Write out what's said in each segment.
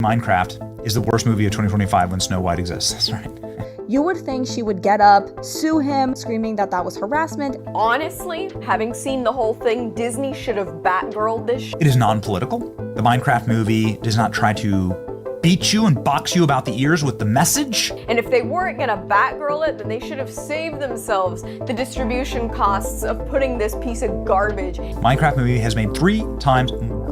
Minecraft is the worst movie of 2025 when Snow White exists. That's right. You would think she would get up, sue him, screaming that that was harassment. Honestly, having seen the whole thing, Disney should have Batgirled this It is non-political. The Minecraft movie does not try to beat you and box you about the ears with the message. And if they weren't gonna Batgirl it, then they should have saved themselves the distribution costs of putting this piece of garbage. Minecraft movie has made 3 times more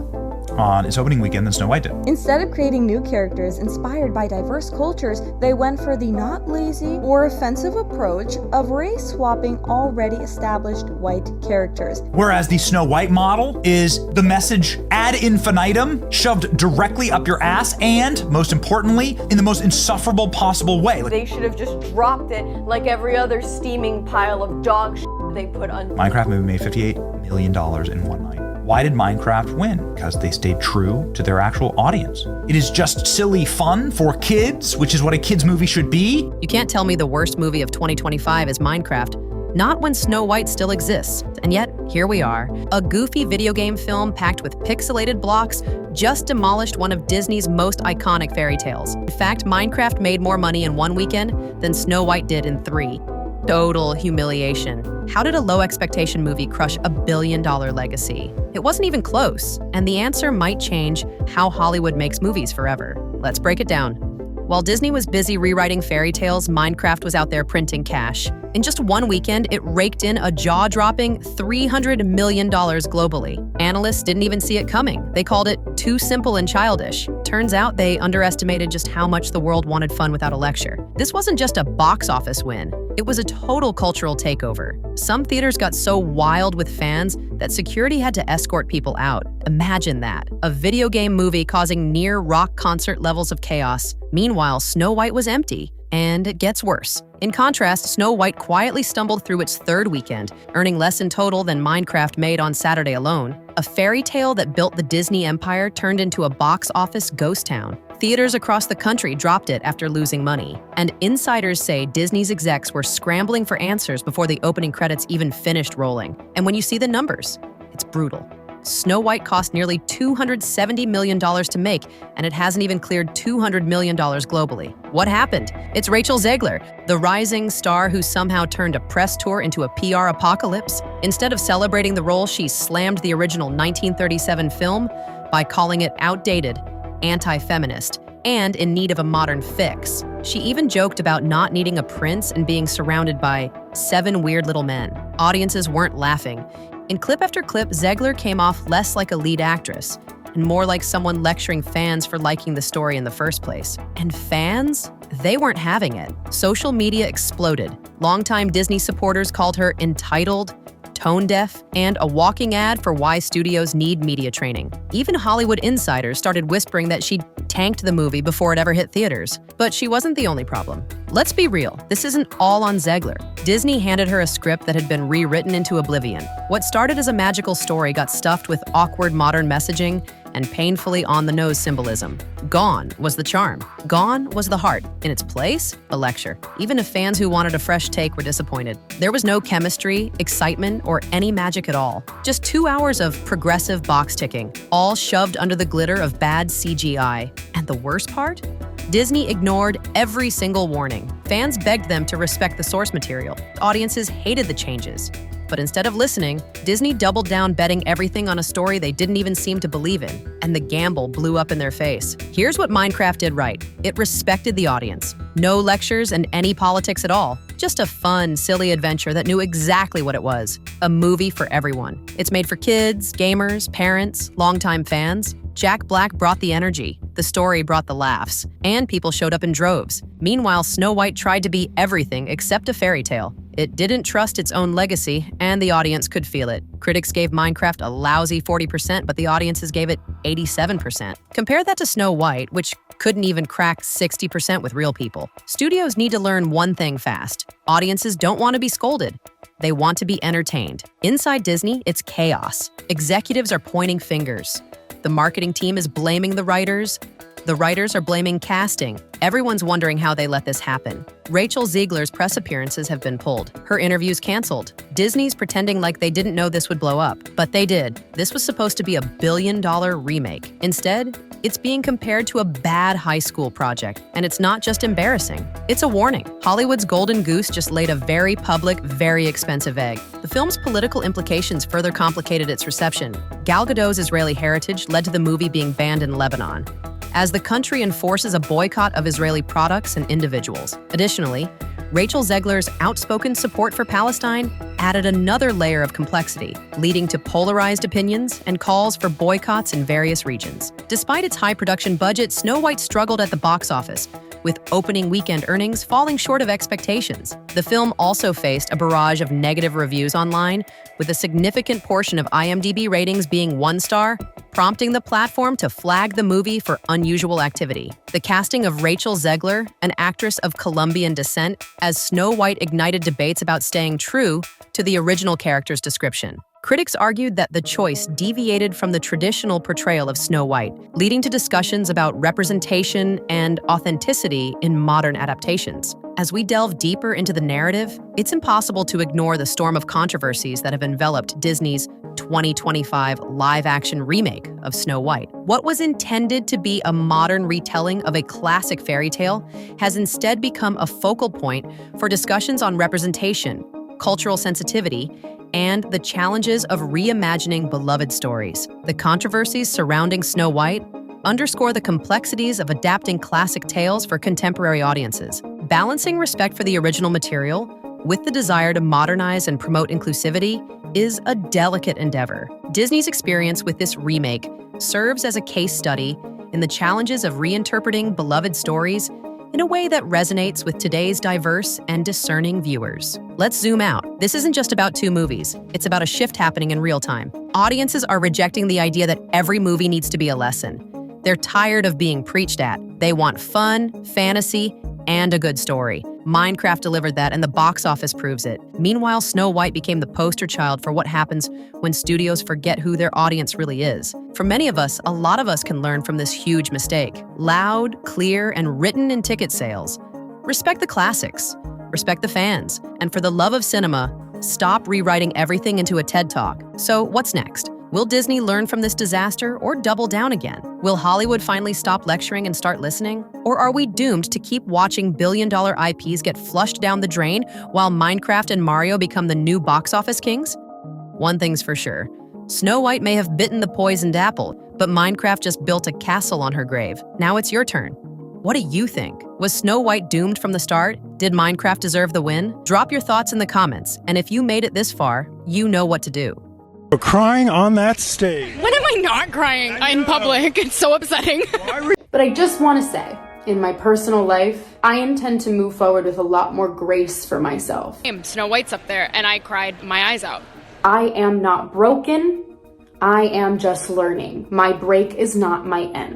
on its opening weekend than Snow White did. Instead of creating new characters inspired by diverse cultures, they went for the not lazy or offensive approach of race swapping already established white characters. Whereas the Snow White model is the message ad infinitum, shoved directly up your ass, and most importantly, in the most insufferable possible way. They should have just dropped it like every other steaming pile of dog shit they put on. Minecraft movie made $58 million in one night. Why did Minecraft win? Because they stayed true to their actual audience. It is just silly fun for kids, which is what a kids movie should be. You can't tell me the worst movie of 2025 is Minecraft, not when Snow White still exists. And yet, here we are. A goofy video game film packed with pixelated blocks just demolished one of Disney's most iconic fairy tales. In fact, Minecraft made more money in one weekend than Snow White did in 3. Total humiliation. How did a low expectation movie crush a $1 billion legacy? It wasn't even close, and the answer might change how Hollywood makes movies forever. Let's break it down. While Disney was busy rewriting fairy tales, Minecraft was out there printing cash. In just one weekend, it raked in a jaw-dropping $300 million globally. Analysts didn't even see it coming. They called it too simple and childish. Turns out they underestimated just how much the world wanted fun without a lecture. This wasn't just a box office win. It was a total cultural takeover. Some theaters got so wild with fans that security had to escort people out. Imagine that. A video game movie causing near rock concert levels of chaos. Meanwhile, Snow White was empty. And it gets worse. In contrast, Snow White quietly stumbled through its 3rd weekend, earning less in total than Minecraft made on Saturday alone. A fairy tale that built the Disney empire turned into a box office ghost town. Theaters across the country dropped it after losing money. And insiders say Disney's execs were scrambling for answers before the opening credits even finished rolling. And when you see the numbers, it's brutal. Snow White cost nearly $270 million to make, and it hasn't even cleared $200 million globally. What happened? It's Rachel Zegler, the rising star who somehow turned a press tour into a PR apocalypse. Instead of celebrating the role, she slammed the original 1937 film by calling it outdated, anti-feminist, and in need of a modern fix. She even joked about not needing a prince and being surrounded by 7 weird little men. Audiences weren't laughing. In clip after clip, Zegler came off less like a lead actress and more like someone lecturing fans for liking the story in the first place. And fans? They weren't having it. Social media exploded. Longtime Disney supporters called her entitled, tone-deaf, and a walking ad for why studios need media training. Even Hollywood insiders started whispering that she'd tanked the movie before it ever hit theaters. But she wasn't the only problem. Let's be real, this isn't all on Zegler. Disney handed her a script that had been rewritten into oblivion. What started as a magical story got stuffed with awkward modern messaging and painfully on-the-nose symbolism. Gone was the charm. Gone was the heart. In its place, a lecture. Even if fans who wanted a fresh take were disappointed. There was no chemistry, excitement, or any magic at all. Just 2 hours of progressive box ticking, all shoved under the glitter of bad CGI. And the worst part? Disney ignored every single warning. Fans begged them to respect the source material. Audiences hated the changes. But instead of listening, Disney doubled down betting everything on a story they didn't even seem to believe in, and the gamble blew up in their face. Here's what Minecraft did right. It respected the audience. No lectures and any politics at all. Just a fun, silly adventure that knew exactly what it was. A movie for everyone. It's made for kids, gamers, parents, longtime fans. Jack Black brought the energy, the story brought the laughs, and people showed up in droves. Meanwhile, Snow White tried to be everything except a fairy tale. It didn't trust its own legacy, and the audience could feel it. Critics gave Minecraft a lousy 40%, but the audiences gave it 87%. Compare that to Snow White, which couldn't even crack 60% with real people. Studios need to learn one thing fast. Audiences don't want to be scolded. They want to be entertained. Inside Disney, it's chaos. Executives are pointing fingers. The marketing team is blaming the writers. The writers are blaming casting. Everyone's wondering how they let this happen. Rachel Zegler's press appearances have been pulled. Her interviews canceled. Disney's pretending like they didn't know this would blow up. But they did. This was supposed to be a $1 billion remake. Instead, It's being compared to a bad high school project, and it's not just embarrassing. It's a warning. Hollywood's golden goose just laid a very public, very expensive egg. The film's political implications further complicated its reception. Gal Gadot's Israeli heritage led to the movie being banned in Lebanon, as the country enforces a boycott of Israeli products and individuals. Additionally, Rachel Zegler's outspoken support for Palestine added another layer of complexity, leading to polarized opinions and calls for boycotts in various regions. Despite its high production budget, Snow White struggled at the box office, with opening weekend earnings falling short of expectations. The film also faced a barrage of negative reviews online, with a significant portion of IMDb ratings being 1 star, prompting the platform to flag the movie for unusual activity. The casting of Rachel Zegler, an actress of Colombian descent, as Snow White ignited debates about staying true to the original character's description. Critics argued that the choice deviated from the traditional portrayal of Snow White, leading to discussions about representation and authenticity in modern adaptations. As we delve deeper into the narrative, it's impossible to ignore the storm of controversies that have enveloped Disney's 2025 live-action remake of Snow White. What was intended to be a modern retelling of a classic fairy tale has instead become a focal point for discussions on representation, cultural sensitivity, and the challenges of reimagining beloved stories. The controversies surrounding Snow White underscore the complexities of adapting classic tales for contemporary audiences. Balancing respect for the original material with the desire to modernize and promote inclusivity is a delicate endeavor. Disney's experience with this remake serves as a case study in the challenges of reinterpreting beloved stories in a way that resonates with today's diverse and discerning viewers. Let's zoom out. This isn't just about 2 movies. It's about a shift happening in real time. Audiences are rejecting the idea that every movie needs to be a lesson. They're tired of being preached at. They want fun, fantasy, and a good story. Minecraft delivered that, and the box office proves it. Meanwhile, Snow White became the poster child for what happens when studios forget who their audience really is. For many of us, a lot of us can learn from this huge mistake. Loud, clear, and written in ticket sales. Respect the classics. Respect the fans. And for the love of cinema, stop rewriting everything into a TED Talk. So what's next? Will Disney learn from this disaster or double down again? Will Hollywood finally stop lecturing and start listening? Or are we doomed to keep watching billion-dollar IPs get flushed down the drain while Minecraft and Mario become the new box office kings? One thing's for sure. Snow White may have bitten the poisoned apple, but Minecraft just built a castle on her grave. Now it's your turn. What do you think? Was Snow White doomed from the start? Did Minecraft deserve the win? Drop your thoughts in the comments, and if you made it this far, you know what to do. You're crying on that stage. When am I not crying in public? It's so upsetting. But I just want to say, in my personal life, I intend to move forward with a lot more grace for myself. Snow White's up there, and I cried my eyes out. I am not broken. I am just learning. My break is not my end.